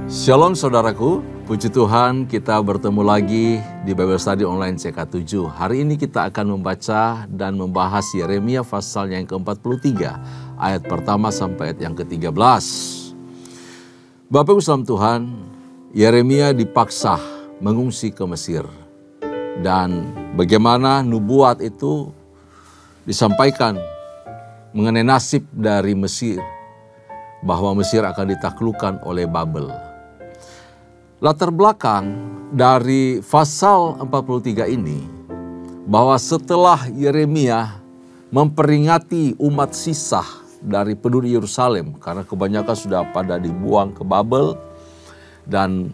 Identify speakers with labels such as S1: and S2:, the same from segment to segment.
S1: Shalom saudaraku, puji Tuhan kita bertemu lagi di Bible Study Online CK7. Hari ini kita akan membaca dan membahas Yeremia pasal yang ke-43, ayat pertama sampai ayat yang ke-13. Bapak Ibu salam Tuhan, Yeremia dipaksa mengungsi ke Mesir. Dan bagaimana nubuat itu disampaikan mengenai nasib dari Mesir, bahwa Mesir akan ditaklukkan oleh Babel. Latar belakang dari pasal 43 ini, bahwa setelah Yeremia memperingati umat sisa dari penduduk Yerusalem, karena kebanyakan sudah pada dibuang ke Babel, dan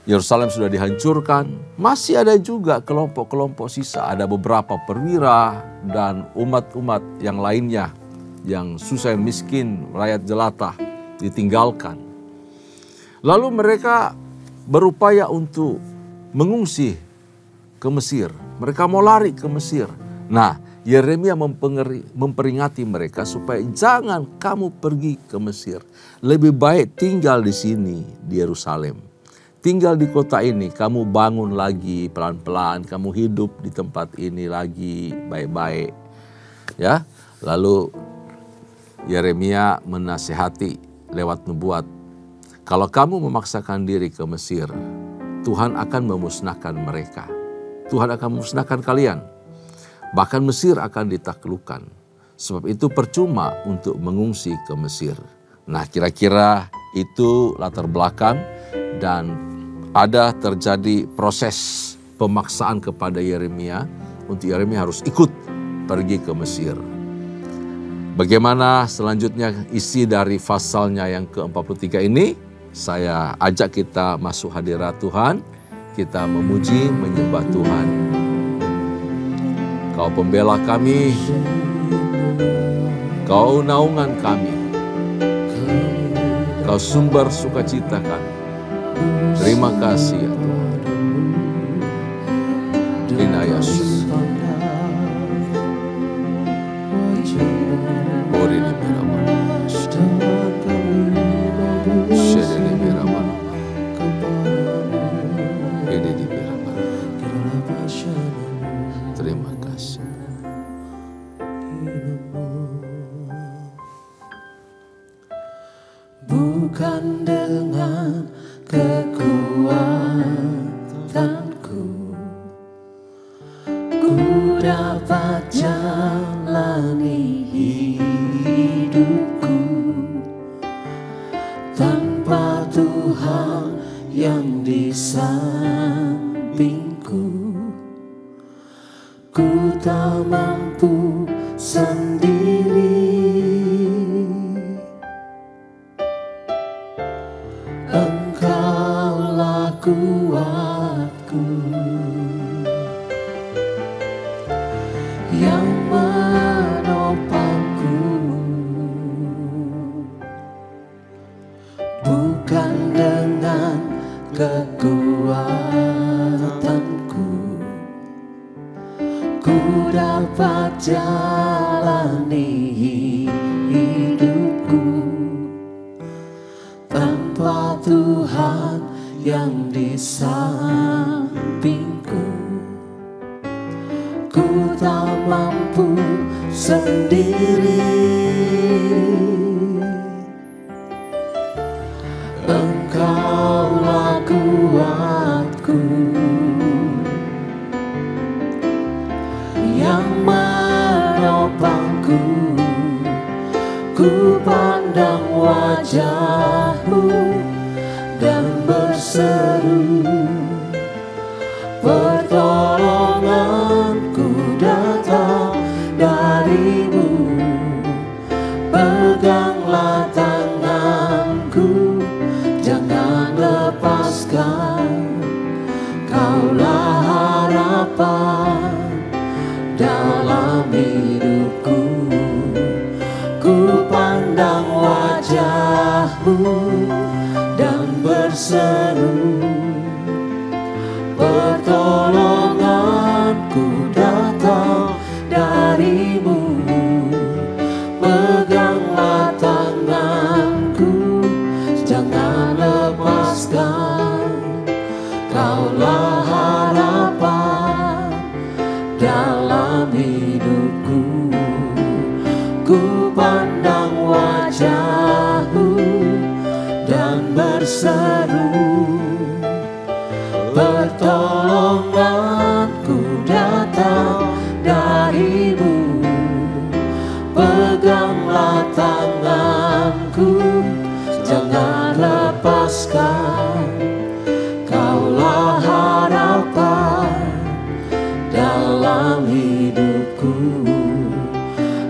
S1: Yerusalem sudah dihancurkan, masih ada juga kelompok-kelompok sisa, ada beberapa perwira dan umat-umat yang lainnya, yang susah miskin, rakyat jelata, ditinggalkan. Lalu mereka berupaya untuk mengungsi ke Mesir. Mereka mau lari ke Mesir. Nah, Yeremia memperingati mereka supaya jangan kamu pergi ke Mesir. Lebih baik tinggal di sini, di Yerusalem. Tinggal di kota ini, kamu bangun lagi pelan-pelan, kamu hidup di tempat ini lagi baik-baik. Ya, lalu Yeremia menasihati lewat nubuat, kalau kamu memaksakan diri ke Mesir, Tuhan akan memusnahkan mereka. Tuhan akan memusnahkan kalian. Bahkan Mesir akan ditaklukkan. Sebab itu percuma untuk mengungsi ke Mesir. Nah, kira-kira itu latar belakang, dan ada terjadi proses pemaksaan kepada Yeremia untuk Yeremia harus ikut pergi ke Mesir. Bagaimana selanjutnya isi dari pasalnya yang ke-43 ini? Saya ajak kita masuk hadirat Tuhan, kita memuji, menyembah Tuhan. Kau pembela kami, Kau naungan kami, Kau sumber sukacita kami. Terima kasih ya Tuhan. Inna Yesus. Ori di Birabana. Shede di Birabana. Ini di Birabana. Terima kasih.
S2: Bukan dengan kekuatanku ku dapat jalani hidupku tanpa Tuhan yang di sampingku. Ku tak mampu sendiri. Engkaulah kuatku yang menopangku, bukan dengan kekuatanku ku dapat jalani hidupku tanpa Tuhan yang di sampingku. Ku tak mampu sendiri. Engkaulah kuatku yang menopangku. Ku pandang wajah-Mu dan berseru, pertolonganku datang dari-Mu. Peganglah tanganku, jangan lepaskan. Kaulah harapan dalam hidupku. Ku pandang wajah-Mu dan berseru, pertolonganku datang dari-Mu. Peganglah tanganku, jangan lepaskan. berseru, pertolonganku datang darimu. Peganglah tanganku, jangan lepaskan. Kaulah harapan dalam hidupku.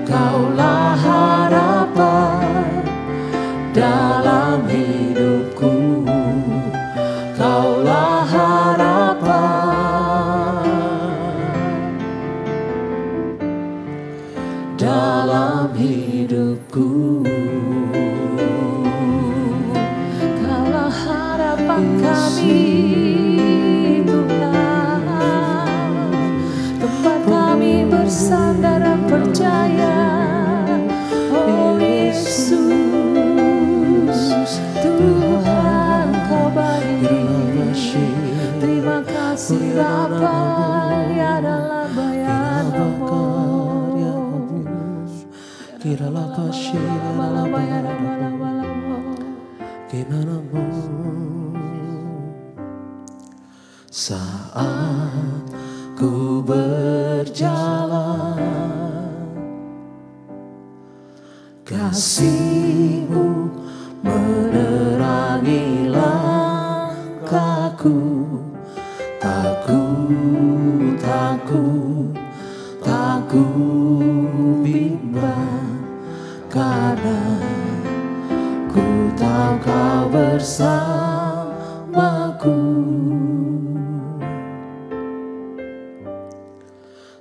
S2: Kaulah harapan dalam hidupku. Kaulah harapan dalam hidupku.
S3: Kaulah harapan kami, Tuhan. Tempat kami bersandar dan percaya. Oh Yesus, Tuhan Kau baik. Terima kasih Bapa, ya dalam bayar-Mu.
S2: Saat ku berjalan, kasih-Mu menerangi langkahku. Tak ku bimbang, karena ku tahu Kau bersamaku.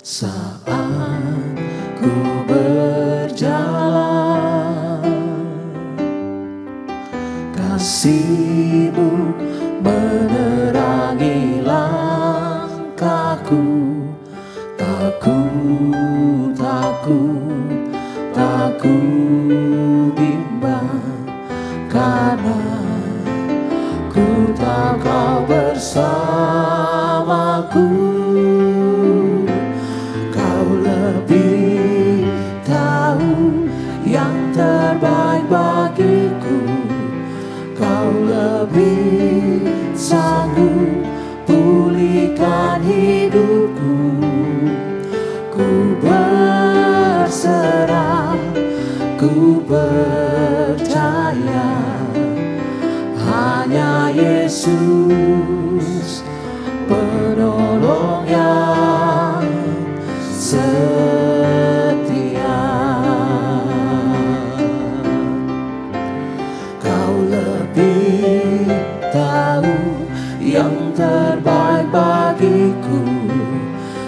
S2: Saat ku berjalan, kasih-Mu menerangi langkahku. Tak ku bimbang, karena ku tahu Kau bersamaku. Kau lebih tahu yang terbaik bagiku. Kau lebih sanggup pulihkan hidupku. Ku berserah, ku percaya, hanya Yesus penolong yang setia. Kau lebih tahu yang terbaik bagiku.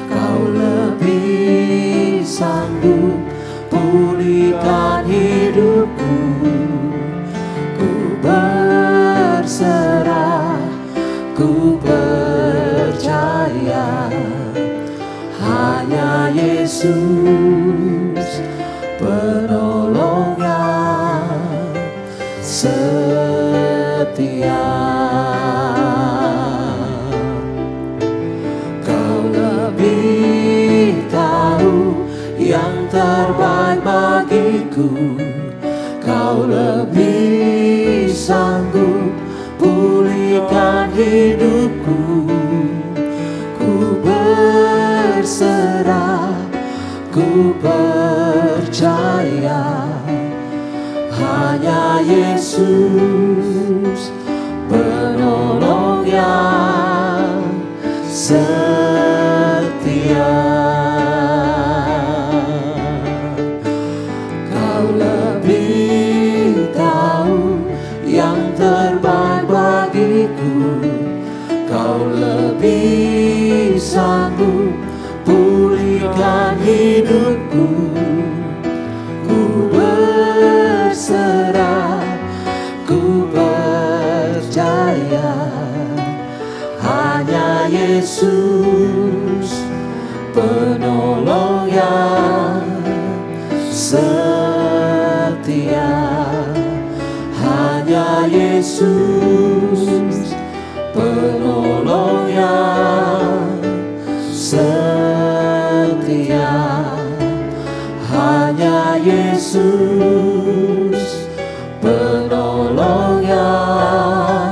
S2: Kau lebih sanggup pulihkan hidupku. Ku berserah, ku percaya, hanya Yesus penolong yang setia. Kau lebih tahu yang terbaik bagiku. Kau lebih sanggup pulihkan hidupku. Ku berserah, ku percaya, hanya Yesus penolong yang setia. Kau lebih tahu yang terbaik bagiku. Kau lebih sanggup pulihkan hidupku. Ku berserah, ku percaya, hanya Yesus penolong yang setia. Hanya Yesus penolong yang setia. Hanya Yesus penolong yang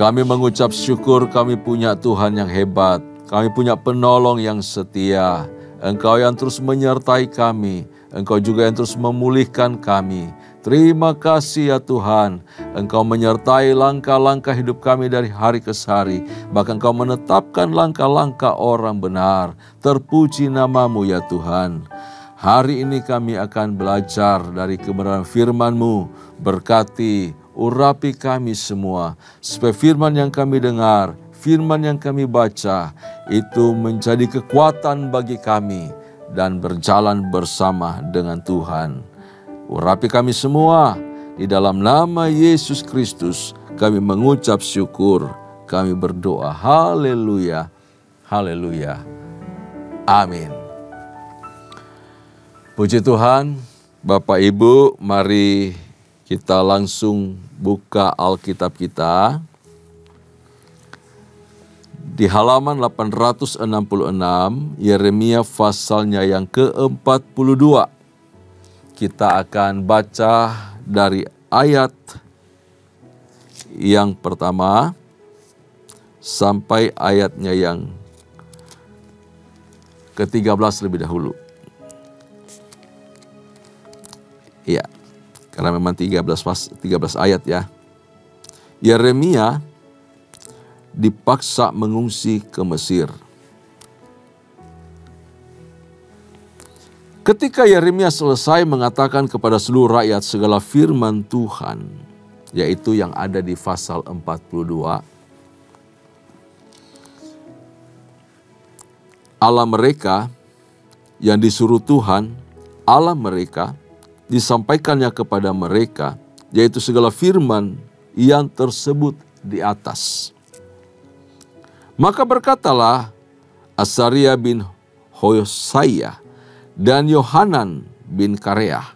S1: Kami mengucap syukur kami punya Tuhan yang hebat. Kami punya penolong yang setia. Engkau yang terus menyertai kami. Engkau juga yang terus memulihkan kami. Terima kasih ya Tuhan. Engkau menyertai langkah-langkah hidup kami dari hari ke hari. Bahkan Engkau menetapkan langkah-langkah orang benar. Terpuji namamu ya Tuhan. Hari ini kami akan belajar dari kebenaran firman-Mu. Berkati, urapi kami semua, supaya firman yang kami dengar, firman yang kami baca, itu menjadi kekuatan bagi kami dan berjalan bersama dengan Tuhan. Urapi kami semua, di dalam nama Yesus Kristus kami mengucap syukur, kami berdoa. Haleluya, haleluya, amin. Puji Tuhan. Bapak Ibu, mari kita langsung buka Alkitab kita di halaman 866, Yeremia pasalnya yang ke-42. Kita akan baca dari ayat yang pertama sampai ayatnya yang ke-13 lebih dahulu. Iya. Karena memang 13 ayat ya. Yeremia dipaksa mengungsi ke Mesir. Ketika Yeremia selesai mengatakan kepada seluruh rakyat segala firman Tuhan, yaitu yang ada di pasal 42, Allah mereka yang disuruh Tuhan, Allah mereka, disampaikannya kepada mereka, yaitu segala firman yang tersebut di atas. Maka berkatalah Asaria bin Hosaya dan Yohanan bin Kareah,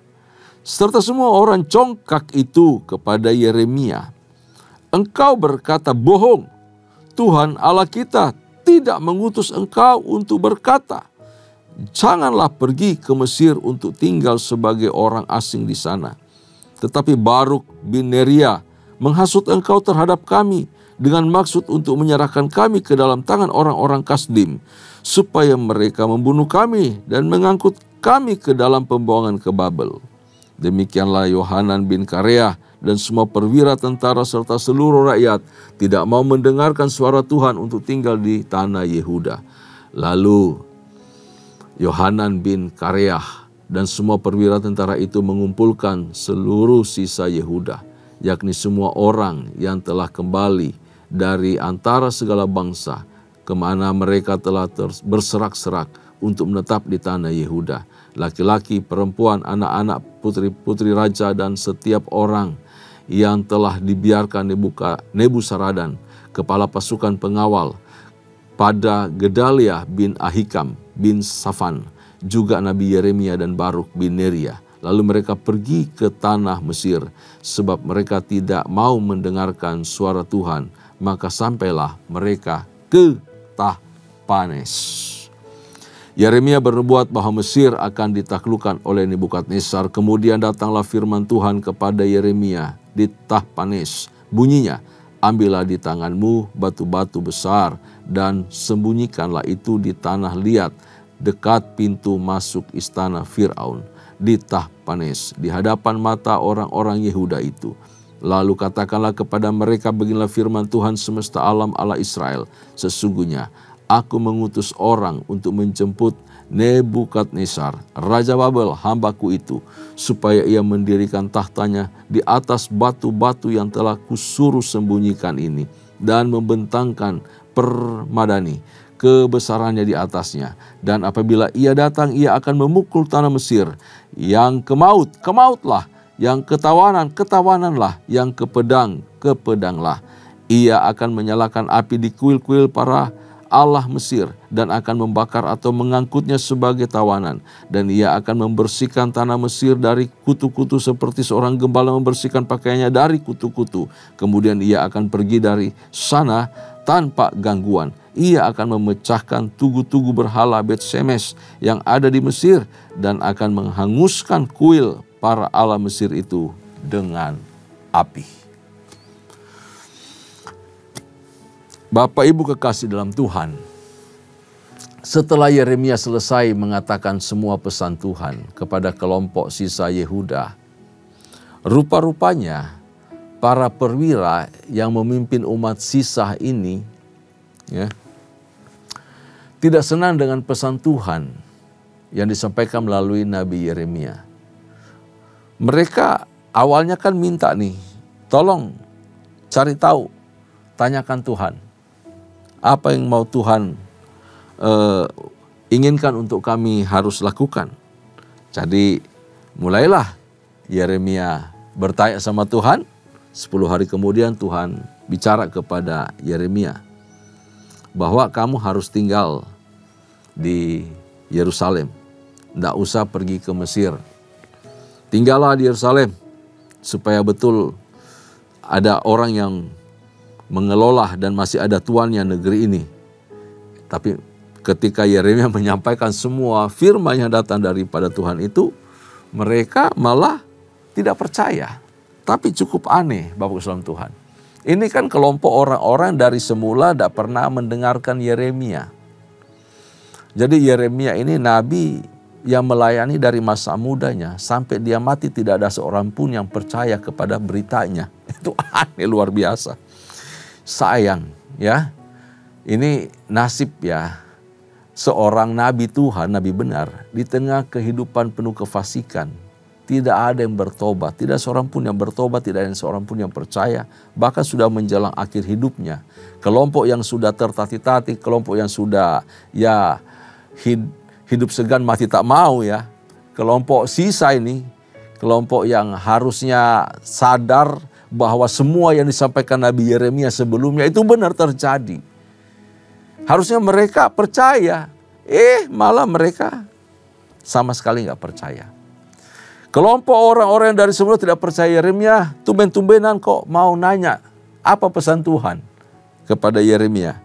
S1: serta semua orang congkak itu kepada Yeremia, engkau berkata bohong, Tuhan Allah kita tidak mengutus engkau untuk berkata, janganlah pergi ke Mesir untuk tinggal sebagai orang asing di sana. Tetapi Baruk bin Neria menghasut engkau terhadap kami dengan maksud untuk menyerahkan kami ke dalam tangan orang-orang Kasdim, supaya mereka membunuh kami dan mengangkut kami ke dalam pembuangan ke Babel. Demikianlah Yohanan bin Kareah dan semua perwira tentara serta seluruh rakyat tidak mau mendengarkan suara Tuhan untuk tinggal di tanah Yehuda. Lalu Yohanan bin Kareah dan semua perwira tentara itu mengumpulkan seluruh sisa Yehuda, yakni semua orang yang telah kembali dari antara segala bangsa, kemana mereka telah berserak-serak untuk menetap di tanah Yehuda. Laki-laki, perempuan, anak-anak, putri-putri raja, dan setiap orang yang telah dibiarkan Nebuzaradan, kepala pasukan pengawal, pada Gedalia bin Ahikam bin Safan, juga Nabi Yeremia dan Baruk bin Neria. Lalu mereka pergi ke tanah Mesir, sebab mereka tidak mau mendengarkan suara Tuhan. Maka sampailah mereka ke Tahpanes. Yeremia bernubuat bahwa Mesir akan ditaklukkan oleh Nebukadnezar. Kemudian datanglah firman Tuhan kepada Yeremia di Tahpanes. Bunyinya, ambillah di tanganmu batu-batu besar dan sembunyikanlah itu di tanah liat dekat pintu masuk istana Fir'aun di Tahpanes, di hadapan mata orang-orang Yehuda itu. Lalu katakanlah kepada mereka, beginilah firman Tuhan semesta alam Allah Israel, sesungguhnya aku mengutus orang untuk menjemput Nebukadnezar, Raja Babel, hambaku itu, supaya ia mendirikan tahtanya di atas batu-batu yang telah kusuruh sembunyikan ini, dan membentangkan permadani kebesarannya di atasnya. Dan apabila ia datang, ia akan memukul tanah Mesir, yang ke maut, ke mautlah, yang ke tawanan, ke tawananlah, yang ke pedang, ke pedanglah. Ia akan menyalakan api di kuil-kuil para Allah Mesir dan akan membakar atau mengangkutnya sebagai tawanan. Dan ia akan membersihkan tanah Mesir dari kutu-kutu seperti seorang gembala membersihkan pakaiannya dari kutu-kutu. Kemudian ia akan pergi dari sana tanpa gangguan. Ia akan memecahkan tugu-tugu berhala Bet-Shemesh yang ada di Mesir dan akan menghanguskan kuil para Allah Mesir itu dengan api. Bapak Ibu kekasih dalam Tuhan, setelah Yeremia selesai mengatakan semua pesan Tuhan kepada kelompok sisa Yehuda, rupa-rupanya para perwira yang memimpin umat sisa ini ya, tidak senang dengan pesan Tuhan yang disampaikan melalui Nabi Yeremia. Mereka awalnya kan minta nih, tolong cari tahu, tanyakan Tuhan. Apa yang mau Tuhan inginkan untuk kami harus lakukan. Jadi mulailah Yeremia bertanya sama Tuhan. 10 hari kemudian Tuhan bicara kepada Yeremia bahwa kamu harus tinggal di Yerusalem. Tidak usah pergi ke Mesir. Tinggallah di Yerusalem supaya betul ada orang yang mengelola dan masih ada tuannya negeri ini. Tapi ketika Yeremia menyampaikan semua firman yang datang daripada Tuhan itu, mereka malah tidak percaya. Tapi cukup aneh Bapak Salam Tuhan. Ini kan kelompok orang-orang dari semula tidak pernah mendengarkan Yeremia. Jadi Yeremia ini nabi yang melayani dari masa mudanya sampai dia mati tidak ada seorang pun yang percaya kepada beritanya. Itu aneh luar biasa. Sayang ya, ini nasib ya seorang nabi Tuhan, nabi benar di tengah kehidupan penuh kefasikan. Tidak ada yang bertobat, tidak seorang pun yang bertobat, tidak ada seorang pun yang percaya. Bahkan sudah menjelang akhir hidupnya. Kelompok yang sudah tertati-tati, kelompok yang sudah ya hidup segan mati tak mau ya. Kelompok sisa ini, kelompok yang harusnya sadar bahwa semua yang disampaikan Nabi Yeremia sebelumnya itu benar terjadi. Harusnya mereka percaya, malah mereka sama sekali nggak percaya. Kelompok orang-orang yang dari semula tidak percaya Yeremia, tumben-tumbenan kok mau nanya apa pesan Tuhan kepada Yeremia.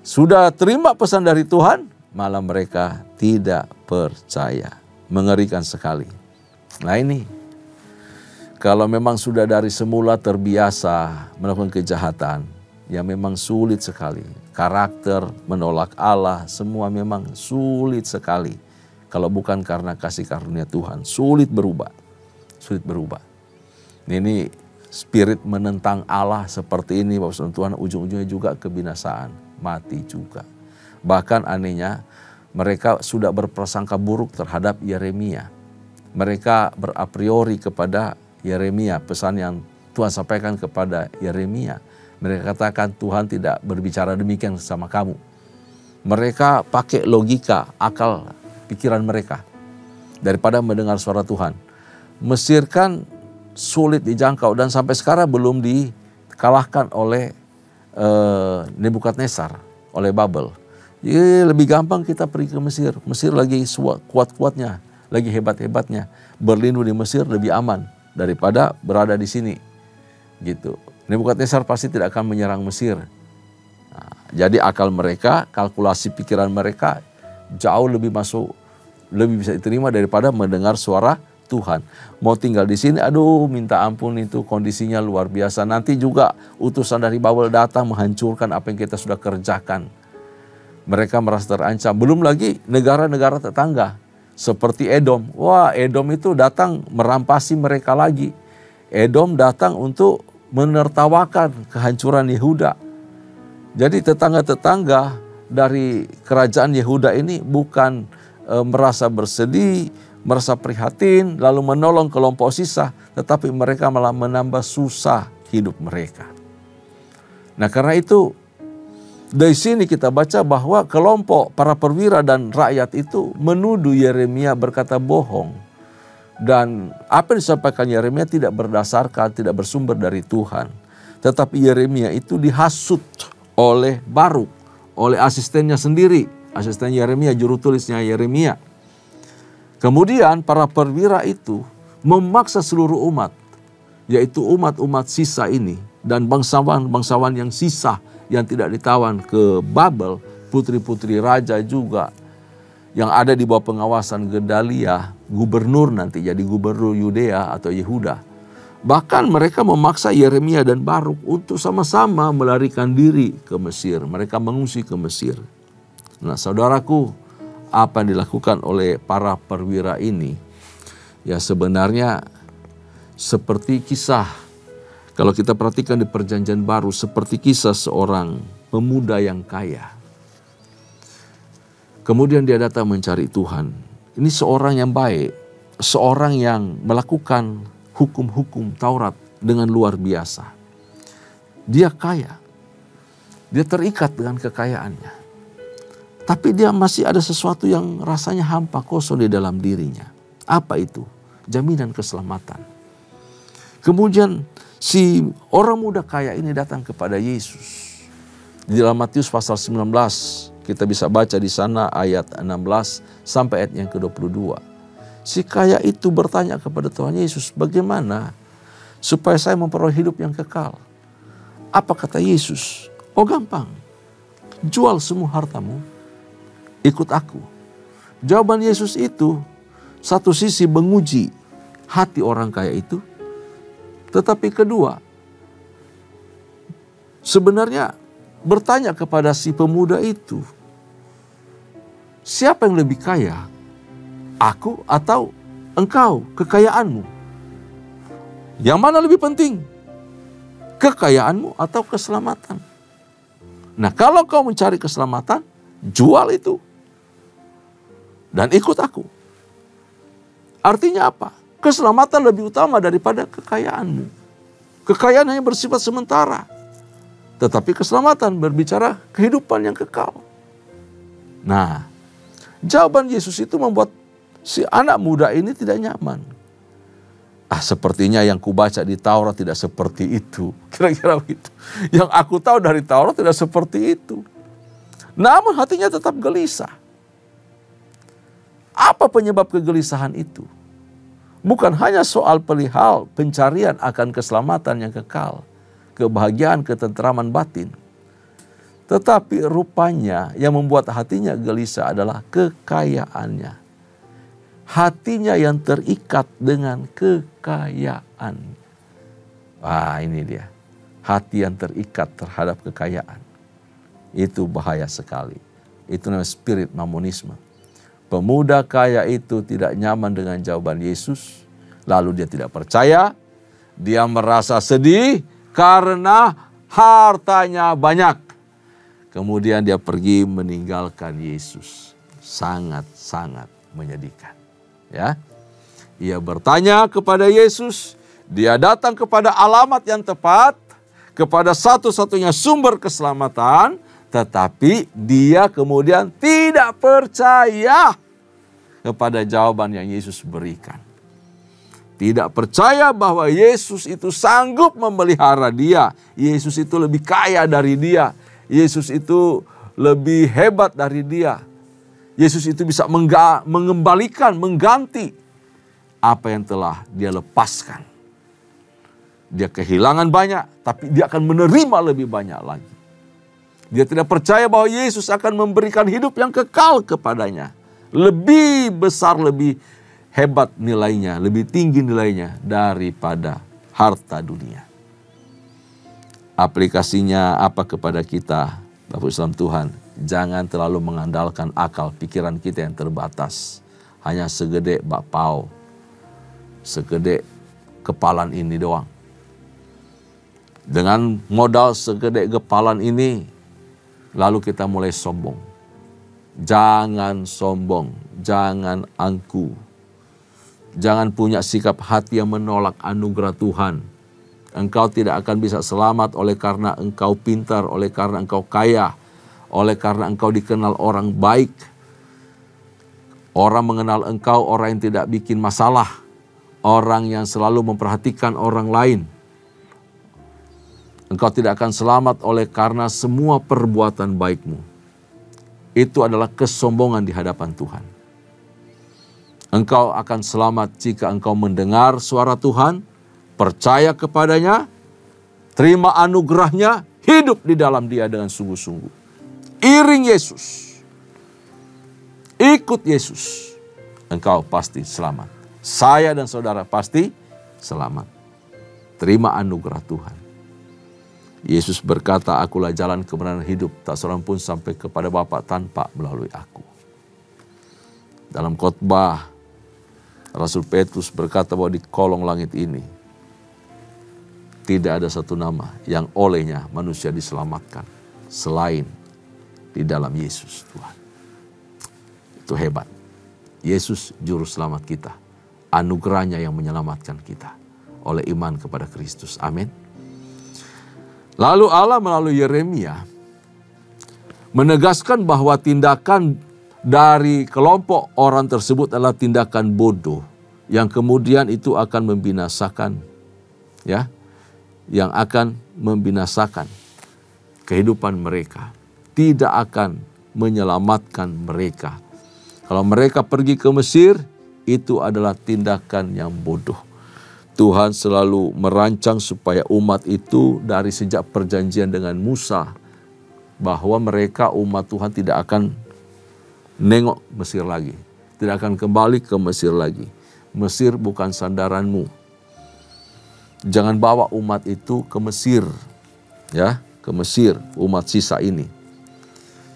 S1: Sudah terima pesan dari Tuhan, malah mereka tidak percaya. Mengerikan sekali. Nah ini, kalau memang sudah dari semula terbiasa melakukan kejahatan, ya memang sulit sekali. Karakter, menolak Allah, semua memang sulit sekali. Kalau bukan karena kasih karunia Tuhan, sulit berubah. Sulit berubah. Ini spirit menentang Allah seperti ini, Bapak Tuhan, ujung-ujungnya juga kebinasaan, mati juga. Bahkan anehnya, mereka sudah berprasangka buruk terhadap Yeremia. Mereka berapriori kepada Yeremia, pesan yang Tuhan sampaikan kepada Yeremia. Mereka katakan Tuhan tidak berbicara demikian sama kamu. Mereka pakai logika, akal, pikiran mereka daripada mendengar suara Tuhan. Mesir kan sulit dijangkau dan sampai sekarang belum dikalahkan oleh Nebukadnezar, oleh Babel. Lebih gampang kita pergi ke Mesir. Mesir lagi kuat-kuatnya, lagi hebat-hebatnya. Berlindung di Mesir lebih aman daripada berada di sini. Gitu. Nebukadnezar pasti tidak akan menyerang Mesir. Nah, jadi akal mereka, kalkulasi pikiran mereka jauh lebih lebih bisa diterima daripada mendengar suara Tuhan. Mau tinggal di sini, aduh minta ampun itu kondisinya luar biasa. Nanti juga utusan dari Babel datang menghancurkan apa yang kita sudah kerjakan. Mereka merasa terancam. Belum lagi negara-negara tetangga seperti Edom. Wah, Edom itu datang merampasi mereka lagi. Edom datang untuk menertawakan kehancuran Yehuda. Jadi tetangga-tetangga dari kerajaan Yehuda ini bukan merasa bersedih, merasa prihatin, lalu menolong kelompok sisa, tetapi mereka malah menambah susah hidup mereka. Nah karena itu, dari sini kita baca bahwa kelompok para perwira dan rakyat itu menuduh Yeremia berkata bohong. Dan apa yang disampaikan Yeremia tidak berdasarkan, tidak bersumber dari Tuhan. Tetapi Yeremia itu dihasut oleh Baruk, oleh asistennya sendiri. Asisten Yeremia, juru tulisnya Yeremia. Kemudian para perwira itu memaksa seluruh umat, yaitu umat-umat sisa ini dan bangsawan-bangsawan yang sisa yang tidak ditawan ke Babel, putri-putri raja juga yang ada di bawah pengawasan Gedalia, gubernur nanti jadi gubernur Yudea atau Yehuda. Bahkan mereka memaksa Yeremia dan Baruk untuk sama-sama melarikan diri ke Mesir. Mereka mengungsi ke Mesir. Nah, saudaraku, apa yang dilakukan oleh para perwira ini, ya sebenarnya seperti kisah, kalau kita perhatikan di Perjanjian Baru, seperti kisah seorang pemuda yang kaya. Kemudian dia datang mencari Tuhan. Ini seorang yang baik, seorang yang melakukan hukum-hukum Taurat dengan luar biasa. Dia kaya, dia terikat dengan kekayaannya. Tapi dia masih ada sesuatu yang rasanya hampa, kosong di dalam dirinya. Apa itu? Jaminan keselamatan. Kemudian si orang muda kaya ini datang kepada Yesus. Di dalam Matius pasal 19, kita bisa baca di sana ayat 16 sampai ayat yang ke-22. Si kaya itu bertanya kepada Tuhan Yesus, bagaimana supaya saya memperoleh hidup yang kekal? Apa kata Yesus? Oh gampang, jual semua hartamu, ikut aku. Jawaban Yesus itu satu sisi menguji hati orang kaya itu, tetapi kedua sebenarnya bertanya kepada si pemuda itu, siapa yang lebih kaya? Aku atau engkau, kekayaanmu? Yang mana lebih penting? Kekayaanmu atau keselamatan? Nah, kalau kau mencari keselamatan, jual itu dan ikut aku. Artinya apa? Keselamatan lebih utama daripada kekayaanmu. Kekayaan hanya bersifat sementara. Tetapi keselamatan berbicara kehidupan yang kekal. Nah, jawaban Yesus itu membuat si anak muda ini tidak nyaman. Sepertinya yang kubaca di Taurat tidak seperti itu. Kira-kira begitu. Yang aku tahu dari Taurat tidak seperti itu. Namun hatinya tetap gelisah. Apa penyebab kegelisahan itu? Bukan hanya soal perihal pencarian akan keselamatan yang kekal, kebahagiaan, ketentraman batin. Tetapi rupanya yang membuat hatinya gelisah adalah kekayaannya. Hatinya yang terikat dengan kekayaan. Wah, ini dia. Hati yang terikat terhadap kekayaan. Itu bahaya sekali. Itu namanya spirit mamonisme. Pemuda kaya itu tidak nyaman dengan jawaban Yesus. Lalu dia tidak percaya. Dia merasa sedih karena hartanya banyak. Kemudian dia pergi meninggalkan Yesus. Sangat-sangat menyedihkan. Ya, ia bertanya kepada Yesus, dia datang kepada alamat yang tepat, kepada satu-satunya sumber keselamatan, tetapi dia kemudian tidak percaya kepada jawaban yang Yesus berikan. Tidak percaya bahwa Yesus itu sanggup memelihara dia. Yesus itu lebih kaya dari dia. Yesus itu lebih hebat dari dia. Yesus itu bisa mengembalikan, mengganti apa yang telah dia lepaskan. Dia kehilangan banyak, tapi dia akan menerima lebih banyak lagi. Dia tidak percaya bahwa Yesus akan memberikan hidup yang kekal kepadanya. Lebih besar, lebih hebat nilainya, lebih tinggi nilainya daripada harta dunia. Aplikasinya apa kepada kita, Bapak Islam Tuhan? Jangan terlalu mengandalkan akal pikiran kita yang terbatas. Hanya segede bakpao, segede kepalan ini doang. Dengan modal segede kepalan ini, lalu kita mulai sombong. Jangan sombong, jangan angku. Jangan punya sikap hati yang menolak anugerah Tuhan. Engkau tidak akan bisa selamat oleh karena engkau pintar, oleh karena engkau kaya, oleh karena engkau dikenal orang baik. Orang mengenal engkau orang yang tidak bikin masalah. Orang yang selalu memperhatikan orang lain. Engkau tidak akan selamat oleh karena semua perbuatan baikmu. Itu adalah kesombongan di hadapan Tuhan. Engkau akan selamat jika engkau mendengar suara Tuhan, percaya kepadanya, terima anugerahnya, hidup di dalam dia dengan sungguh-sungguh. Iring Yesus, ikut Yesus, engkau pasti selamat. Saya dan saudara pasti selamat. Terima anugerah Tuhan. Yesus berkata, akulah jalan kebenaran hidup, tak seorang pun sampai kepada Bapa tanpa melalui aku. Dalam khotbah, Rasul Petrus berkata bahwa di kolong langit ini tidak ada satu nama yang olehnya manusia diselamatkan selain di dalam Yesus Tuhan. Itu hebat. Yesus juru selamat kita. Anugerahnya yang menyelamatkan kita oleh iman kepada Kristus. Amin. Lalu Allah melalui Yeremia menegaskan bahwa tindakan dari kelompok orang tersebut adalah tindakan bodoh yang kemudian itu akan membinasakan, ya, yang akan membinasakan kehidupan mereka, tidak akan menyelamatkan mereka. Kalau mereka pergi ke Mesir, itu adalah tindakan yang bodoh. Tuhan selalu merancang supaya umat itu dari sejak perjanjian dengan Musa, bahwa mereka umat Tuhan tidak akan nengok Mesir lagi, tidak akan kembali ke Mesir lagi. Mesir bukan sandaranmu. Jangan bawa umat itu ke Mesir, ya, ke Mesir, umat sisa ini.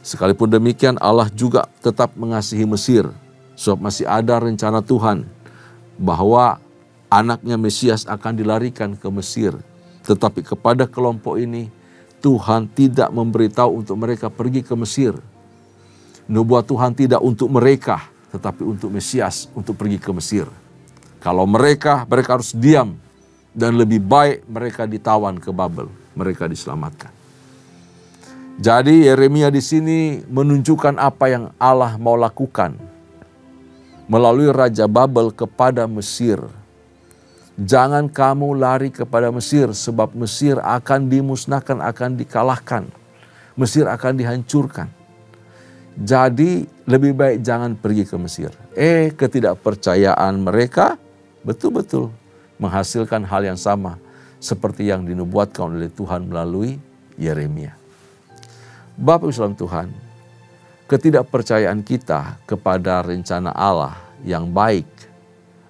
S1: Sekalipun demikian, Allah juga tetap mengasihi Mesir, sebab masih ada rencana Tuhan bahwa anaknya Mesias akan dilarikan ke Mesir. Tetapi kepada kelompok ini, Tuhan tidak memberitahu untuk mereka pergi ke Mesir. Nubuat Tuhan tidak untuk mereka, tetapi untuk Mesias, untuk pergi ke Mesir. Kalau mereka harus diam, dan lebih baik mereka ditawan ke Babel, mereka diselamatkan. Jadi Yeremia di sini menunjukkan apa yang Allah mau lakukan melalui Raja Babel kepada Mesir. Jangan kamu lari kepada Mesir, sebab Mesir akan dimusnahkan, akan dikalahkan. Mesir akan dihancurkan. Jadi lebih baik jangan pergi ke Mesir. Ketidakpercayaan mereka betul-betul menghasilkan hal yang sama seperti yang dinubuatkan oleh Tuhan melalui Yeremia. Bapak Ibu saudara Tuhan, ketidakpercayaan kita kepada rencana Allah yang baik,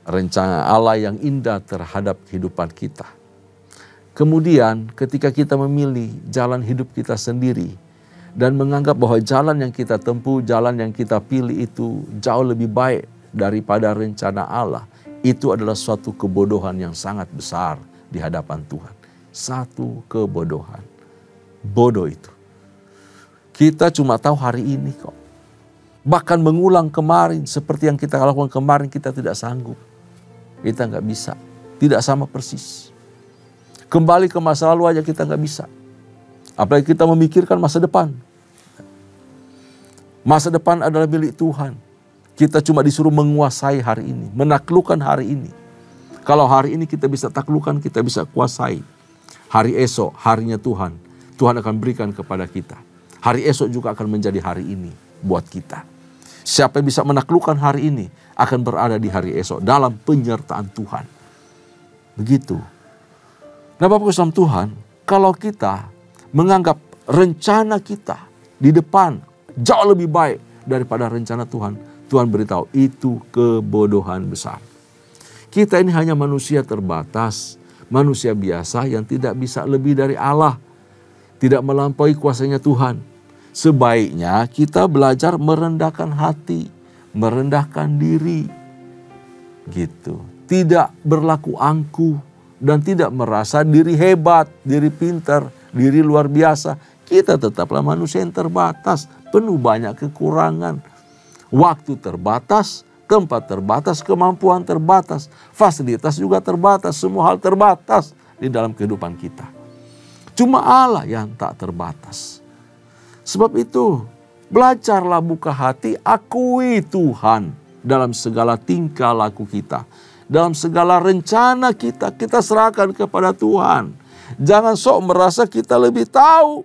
S1: rencana Allah yang indah terhadap kehidupan kita. Kemudian ketika kita memilih jalan hidup kita sendiri dan menganggap bahwa jalan yang kita tempuh, jalan yang kita pilih itu jauh lebih baik daripada rencana Allah, itu adalah suatu kebodohan yang sangat besar di hadapan Tuhan. Satu kebodohan. Bodoh itu. Kita cuma tahu hari ini kok. Bahkan mengulang kemarin seperti yang kita lakukan kemarin kita tidak sanggup. Kita nggak bisa. Tidak sama persis. Kembali ke masa lalu aja kita nggak bisa. Apalagi kita memikirkan masa depan. Masa depan adalah milik Tuhan. Kita cuma disuruh menguasai hari ini, menaklukkan hari ini. Kalau hari ini kita bisa taklukkan, kita bisa kuasai. Hari esok, harinya Tuhan. Tuhan akan berikan kepada kita. Hari esok juga akan menjadi hari ini buat kita. Siapa yang bisa menaklukkan hari ini akan berada di hari esok dalam penyertaan Tuhan. Begitu. Nah Bapak Ibu Tuhan, kalau kita menganggap rencana kita di depan jauh lebih baik daripada rencana Tuhan, Tuhan beritahu itu kebodohan besar. Kita ini hanya manusia terbatas, manusia biasa yang tidak bisa lebih dari Allah, tidak melampaui kuasanya Tuhan. Sebaiknya kita belajar merendahkan hati, merendahkan diri, gitu. Tidak berlaku angkuh dan tidak merasa diri hebat, diri pintar, diri luar biasa. Kita tetaplah manusia yang terbatas, penuh banyak kekurangan. Waktu terbatas, tempat terbatas, kemampuan terbatas, fasilitas juga terbatas, semua hal terbatas di dalam kehidupan kita. Cuma Allah yang tak terbatas. Sebab itu, belajarlah buka hati, akui Tuhan dalam segala tingkah laku kita. Dalam segala rencana kita, kita serahkan kepada Tuhan. Jangan sok merasa kita lebih tahu.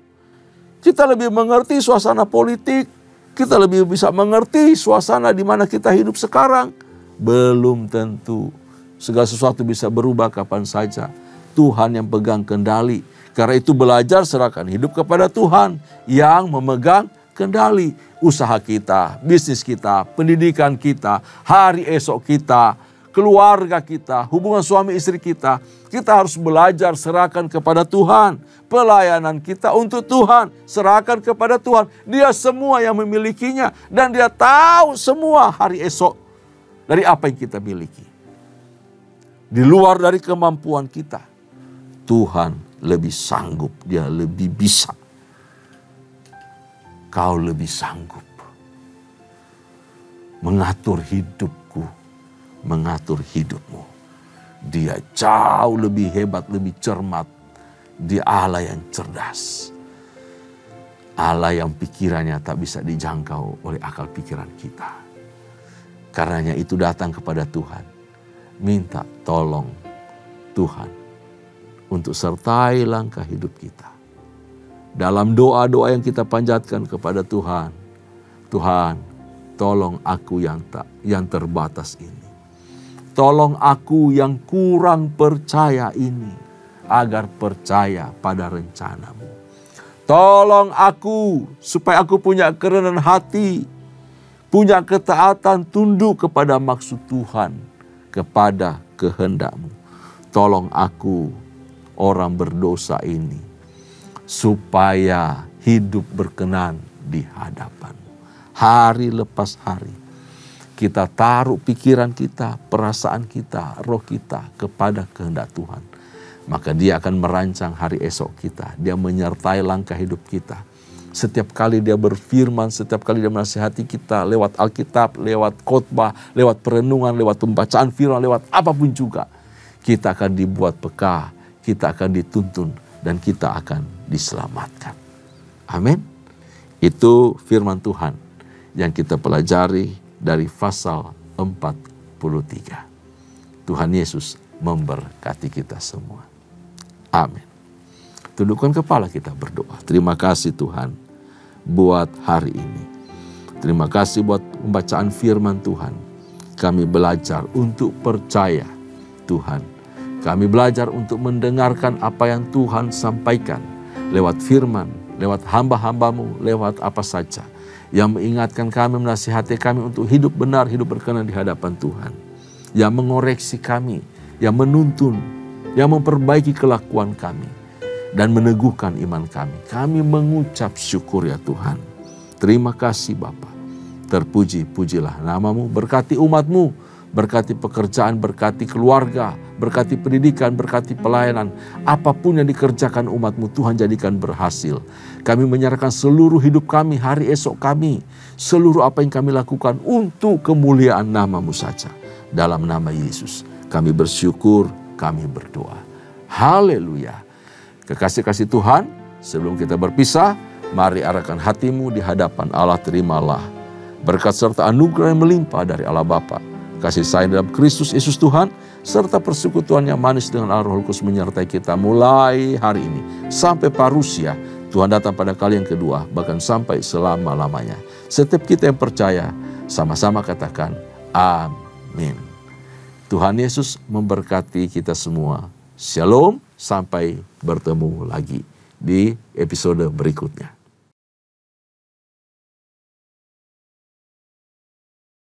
S1: Kita lebih mengerti suasana politik. Kita lebih bisa mengerti suasana di mana kita hidup sekarang. Belum tentu. Segala sesuatu bisa berubah kapan saja. Tuhan yang pegang kendali. Karena itu belajar serahkan hidup kepada Tuhan yang memegang kendali. Usaha kita, bisnis kita, pendidikan kita, hari esok kita, keluarga kita, hubungan suami istri kita harus belajar serahkan kepada Tuhan. Pelayanan kita untuk Tuhan, serahkan kepada Tuhan. Dia semua yang memilikinya dan Dia tahu semua hari esok dari apa yang kita miliki. Di luar dari kemampuan kita, Tuhan lebih sanggup, Dia lebih bisa. Kau lebih sanggup mengatur hidupku, mengatur hidupmu. Dia jauh lebih hebat, lebih cermat. Dia Allah yang cerdas. Allah yang pikirannya tak bisa dijangkau oleh akal pikiran kita. Karenanya itu datang kepada Tuhan. Minta tolong Tuhan untuk sertai langkah hidup kita. Dalam doa-doa yang kita panjatkan kepada Tuhan. Tuhan, tolong aku yang terbatas ini. Tolong aku yang kurang percaya ini, agar percaya pada rencana-Mu. Tolong aku supaya aku punya kerendahan hati, punya ketaatan, tunduk kepada maksud Tuhan, kepada kehendak-Mu. Tolong aku orang berdosa ini, supaya hidup berkenan di hadapan-Mu. Hari lepas hari, kita taruh pikiran kita, perasaan kita, roh kita kepada kehendak Tuhan. Maka Dia akan merancang hari esok kita. Dia menyertai langkah hidup kita. Setiap kali Dia berfirman, setiap kali Dia menasihati kita lewat Alkitab, lewat khotbah, lewat perenungan, lewat pembacaan firman, lewat apapun juga. Kita akan dibuat peka, kita akan dituntun, dan kita akan diselamatkan. Amin. Itu firman Tuhan yang kita pelajari dari pasal 43. Tuhan Yesus memberkati kita semua. Amin. Tundukkan kepala kita berdoa. Terima kasih Tuhan buat hari ini. Terima kasih buat pembacaan firman Tuhan. Kami belajar untuk percaya Tuhan. Kami belajar untuk mendengarkan apa yang Tuhan sampaikan lewat firman, lewat hamba-hamba-Mu, lewat apa saja yang mengingatkan kami, menasihati kami untuk hidup benar, hidup berkenan di hadapan Tuhan. Yang mengoreksi kami, yang menuntun, yang memperbaiki kelakuan kami, dan meneguhkan iman kami. Kami mengucap syukur ya Tuhan. Terima kasih Bapa. Terpuji-pujilah nama-Mu, berkati umat-Mu, berkati pekerjaan, berkati keluarga, berkati pendidikan, berkati pelayanan. Apapun yang dikerjakan umat-Mu, Tuhan jadikan berhasil. Kami menyerahkan seluruh hidup kami, hari esok kami, seluruh apa yang kami lakukan untuk kemuliaan nama-Mu saja. Dalam nama Yesus, kami bersyukur, kami berdoa. Haleluya. Kekasih-kasih Tuhan, sebelum kita berpisah, mari arahkan hatimu di hadapan Allah. Terimalah berkat serta anugerah yang melimpah dari Allah Bapa, kasih sayang dalam Kristus Yesus Tuhan, serta persekutuan yang manis dengan Allah Roh Kudus menyertai kita mulai hari ini sampai parusia Tuhan datang pada kali yang kedua, bahkan sampai selama-lamanya. Setiap kita yang percaya, sama-sama katakan amin. Tuhan Yesus memberkati kita semua. Shalom, sampai bertemu lagi di episode berikutnya.